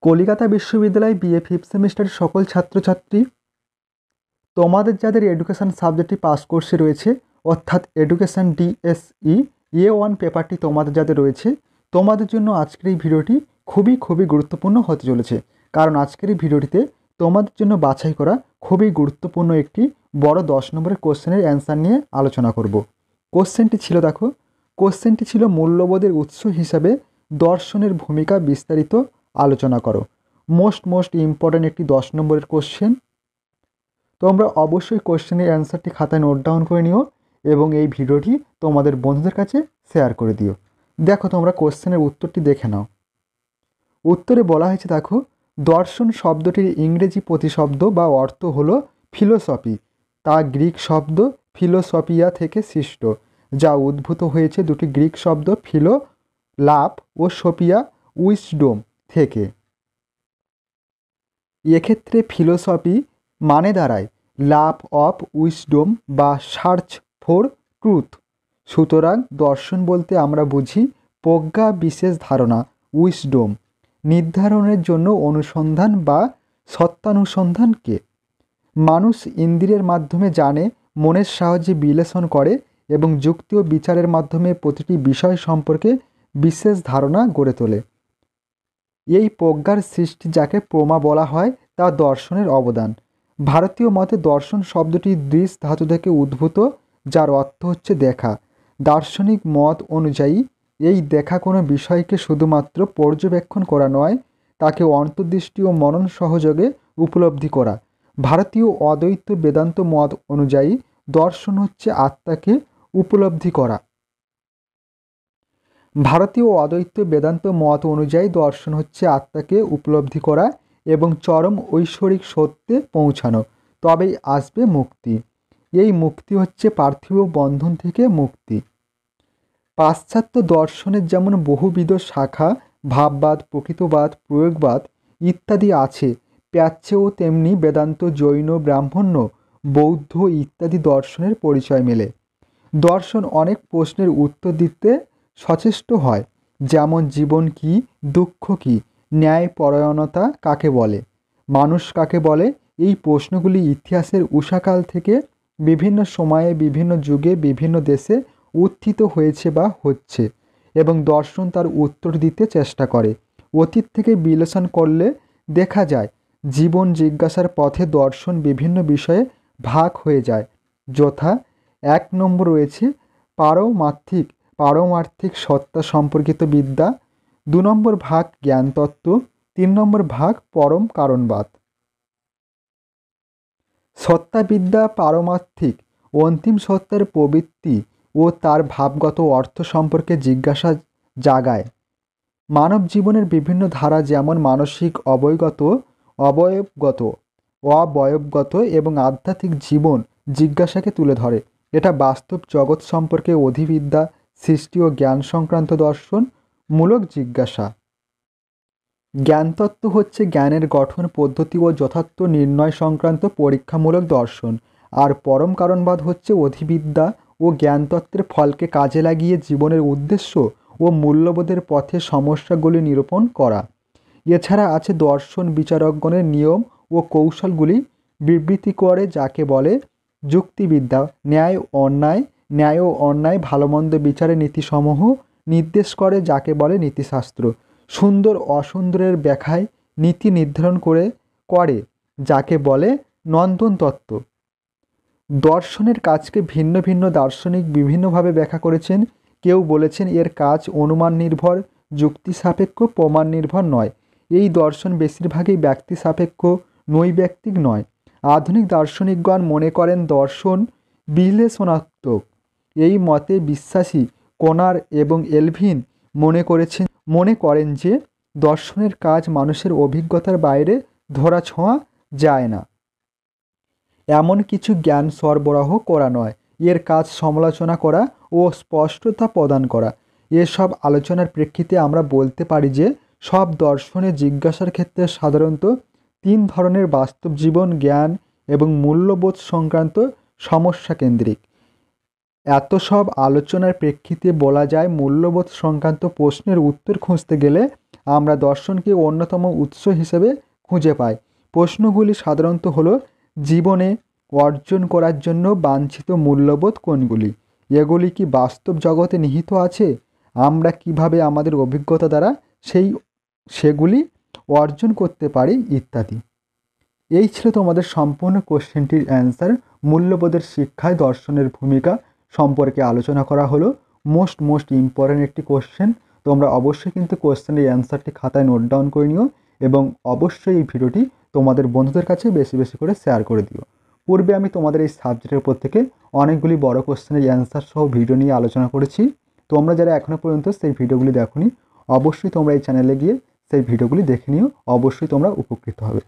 কলিকাতা বিশ্ববিদ্যালয় BA fifth সেমিস্টারের সকল ছাত্রছাত্রী, তোমাদের যাদের এডুকেশান সাবজেক্টটি পাস কোর্সে রয়েছে, অর্থাৎ এডুকেশান ডিএসই A1 পেপারটি তোমাদের যাদের রয়েছে, তোমাদের জন্য আজকের এই ভিডিওটি খুবই গুরুত্বপূর্ণ হতে চলেছে। কারণ আজকের এই ভিডিওটিতে তোমাদের জন্য বাছাই করা খুবই গুরুত্বপূর্ণ একটি বড় 10 নম্বরের কোশ্চেনের অ্যান্সার নিয়ে আলোচনা করব। কোশ্চেনটি ছিল মূল্যবোধের উৎস হিসাবে দর্শনের ভূমিকা বিস্তারিত আলোচনা করো। মোস্ট ইম্পর্ট্যান্ট একটি 10 নম্বরের কোশ্চেন। তোমরা অবশ্যই কোশ্চেনের অ্যান্সারটি খাতায় নোট ডাউন করে নিও এবং এই ভিডিওটি তোমাদের বন্ধুদের কাছে শেয়ার করে দিও। দেখো, তোমরা কোশ্চেনের উত্তরটি দেখে নাও। উত্তরে বলা হয়েছে, দেখো, দর্শন শব্দটির ইংরেজি প্রতিশব্দ বা অর্থ হলো ফিলোসফি। তা গ্রিক শব্দ ফিলোসফিয়া থেকে সৃষ্ট, যা উদ্ভূত হয়েছে দুটি গ্রিক শব্দ ফিলো লাভ ও সোফিয়া উইসডম থেকে। এক্ষেত্রে ফিলোসফি মানে দাঁড়ায় লাভ অফ উইসডম বা সার্চ ফর ট্রুথ। সুতরাং দর্শন বলতে আমরা বুঝি প্রজ্ঞা, বিশেষ ধারণা, উইসডম নির্ধারণের জন্য অনুসন্ধান বা সত্যানুসন্ধানকে। মানুষ ইন্দ্রিয়ের মাধ্যমে জানে, মনের সাহায্যে বিশ্লেষণ করে এবং যুক্তি ও বিচারের মাধ্যমে প্রতিটি বিষয় সম্পর্কে বিশেষ ধারণা গড়ে তোলে। এই প্রজ্ঞার সৃষ্টি, যাকে প্রমা বলা হয়, তা দর্শনের অবদান। ভারতীয় মতে দর্শন শব্দটি দৃশ ধাতু থেকে উদ্ভূত, যার অর্থ হচ্ছে দেখা। দার্শনিক মত অনুযায়ী এই দেখা কোনো বিষয়কে শুধুমাত্র পর্যবেক্ষণ করা নয়, তাকে অন্তর্দৃষ্টি ও মনন সহযোগে উপলব্ধি করা। ভারতীয় অদ্বৈত বেদান্ত মত অনুযায়ী দর্শন হচ্ছে আত্মাকে উপলব্ধি করা। ভারতীয় অদ্বৈত বেদান্ত মত অনুযায়ী দর্শন হচ্ছে আত্মাকে উপলব্ধি করা এবং চরম ঐশ্বরিক সত্যে পৌঁছানো, তবেই আসবে মুক্তি। এই মুক্তি হচ্ছে পার্থিব বন্ধন থেকে মুক্তি। পাশ্চাত্য দর্শনের যেমন বহুবিধ শাখা, ভাববাদ, প্রকৃতবাদ, প্রয়োগবাদ ইত্যাদি আছে, প্রাচ্যেও তেমনি বেদান্ত, জৈন, ব্রাহ্মণ্য, বৌদ্ধ ইত্যাদি দর্শনের পরিচয় মেলে। দর্শন অনেক প্রশ্নের উত্তর দিতে সচেষ্ট হয়, যেমন জীবন কী, দুঃখ কী, ন্যায়পরায়ণতা কাকে বলে, মানুষ কাকে বলে। এই প্রশ্নগুলি ইতিহাসের উষাকাল থেকে বিভিন্ন সময়ে, বিভিন্ন যুগে, বিভিন্ন দেশে উত্থিত হয়েছে বা হচ্ছে, এবং দর্শন তার উত্তর দিতে চেষ্টা করে। অতীত থেকে বিশ্লেষণ করলে দেখা যায় জীবন জিজ্ঞাসার পথে দর্শন বিভিন্ন বিষয়ে ভাগ হয়ে যায়। যথা: 1 নম্বর রয়েছে পারমার্থিক সত্তা সম্পর্কিত বিদ্যা, 2 নম্বর ভাগ জ্ঞানতত্ত্ব, 3 নম্বর ভাগ পরম কারণবাদ। সত্তাবিদ্যা পারমার্থিক অন্তিম সত্তার প্রবৃত্তি ও তার ভাবগত অর্থ সম্পর্কে জিজ্ঞাসা জাগায়। মানব জীবনের বিভিন্ন ধারা, যেমন মানসিক, অবয়বগত এবং আধ্যাত্মিক জীবন জিজ্ঞাসাকে তুলে ধরে। এটা বাস্তব জগৎ সম্পর্কে অধিবিদ্যা, সৃষ্টি ও জ্ঞান সংক্রান্ত দর্শনমূলক জিজ্ঞাসা। জ্ঞানতত্ত্ব হচ্ছে জ্ঞানের গঠন, পদ্ধতি ও যথার্থ নির্ণয় সংক্রান্ত পরীক্ষামূলক দর্শন। আর পরম কারণবাদ হচ্ছে অধিবিদ্যা ও জ্ঞানতত্ত্বের ফলকে কাজে লাগিয়ে জীবনের উদ্দেশ্য ও মূল্যবোধের পথে সমস্যাগুলি নিরূপণ করা। এছাড়া আছে দর্শন বিচারকগণের নিয়ম ও কৌশলগুলি বিবৃতি করে, যাকে বলে যুক্তিবিদ্যা। ন্যায় ও অন্যায়, ভালো মন্দ বিচারের নীতিসমূহ নির্দেশ করে, যাকে বলে নীতিশাস্ত্র। সুন্দর অসুন্দরের ব্যাখ্যায় নীতি নির্ধারণ করে, যাকে বলে নন্দনতত্ত্ব। দর্শনের কাজকে ভিন্ন ভিন্ন দার্শনিক বিভিন্নভাবে ব্যাখ্যা করেছেন। কেউ বলেছেন এর কাজ অনুমান নির্ভর, যুক্তি সাপেক্ষ, প্রমাণ নির্ভর নয়। এই দর্শন বেশিরভাগই ব্যক্তি সাপেক্ষ, নৈব্যক্তিক নয়। আধুনিক দার্শনিকগণ মনে করেন দর্শন বিশ্লেষণাত্মক। এই মতে বিশ্বাসী কোনার এবং এলভিন মনে করেন যে দর্শনের কাজ মানুষের অভিজ্ঞতার বাইরে ধরাছোঁয়া যায় না, এমন কিছু জ্ঞান সরবরাহ করা নয়। এর কাজ সমালোচনা করা ও স্পষ্টতা প্রদান করা। এসব আলোচনার প্রেক্ষিতে আমরা বলতে পারি যে সব দর্শনের জিজ্ঞাসার ক্ষেত্রে সাধারণত 3 ধরনের বাস্তব জীবন, জ্ঞান এবং মূল্যবোধ সংক্রান্ত সমস্যা কেন্দ্রিক। এত সব আলোচনার প্রেক্ষিতে বলা যায়, মূল্যবোধ সংক্রান্ত প্রশ্নের উত্তর খুঁজতে গেলে আমরা দর্শনকে অন্যতম উৎস হিসেবে খুঁজে পাই। প্রশ্নগুলি সাধারণত হলো, জীবনে অর্জন করার জন্য বাঞ্ছিত মূল্যবোধ কোনগুলি? এগুলি কি বাস্তব জগতে নিহিত আছে? আমরা কিভাবে আমাদের অভিজ্ঞতা দ্বারা সেগুলি অর্জন করতে পারি ইত্যাদি। এই ছিল তোমাদের সম্পূর্ণ কোশ্চেনটির অ্যান্সার। মূল্যবোধের শিক্ষায় দর্শনের ভূমিকা সম্পর্কে আলোচনা করা হলো। মোস্ট ইম্পর্ট্যান্ট একটি কোশ্চেন। তোমরা অবশ্যই কিন্তু কোশ্চেনের অ্যান্সারটি খাতায় নোট ডাউন করে নিও এবং অবশ্যই এই ভিডিওটি তোমাদের বন্ধুদের কাছে বেশি বেশি করে শেয়ার করে দিও। পূর্বে আমি তোমাদের এই সাবজেক্টের উপর থেকে অনেকগুলি বড় কোশ্চেনের অ্যান্সার সহ ভিডিও নিয়ে আলোচনা করেছি। তোমরা যারা এখনও পর্যন্ত সেই ভিডিওগুলি দেখোনি, অবশ্যই তোমরা এই চ্যানেলে গিয়ে সেই ভিডিওগুলি দেখে নিও, অবশ্যই তোমরা উপকৃত হবে।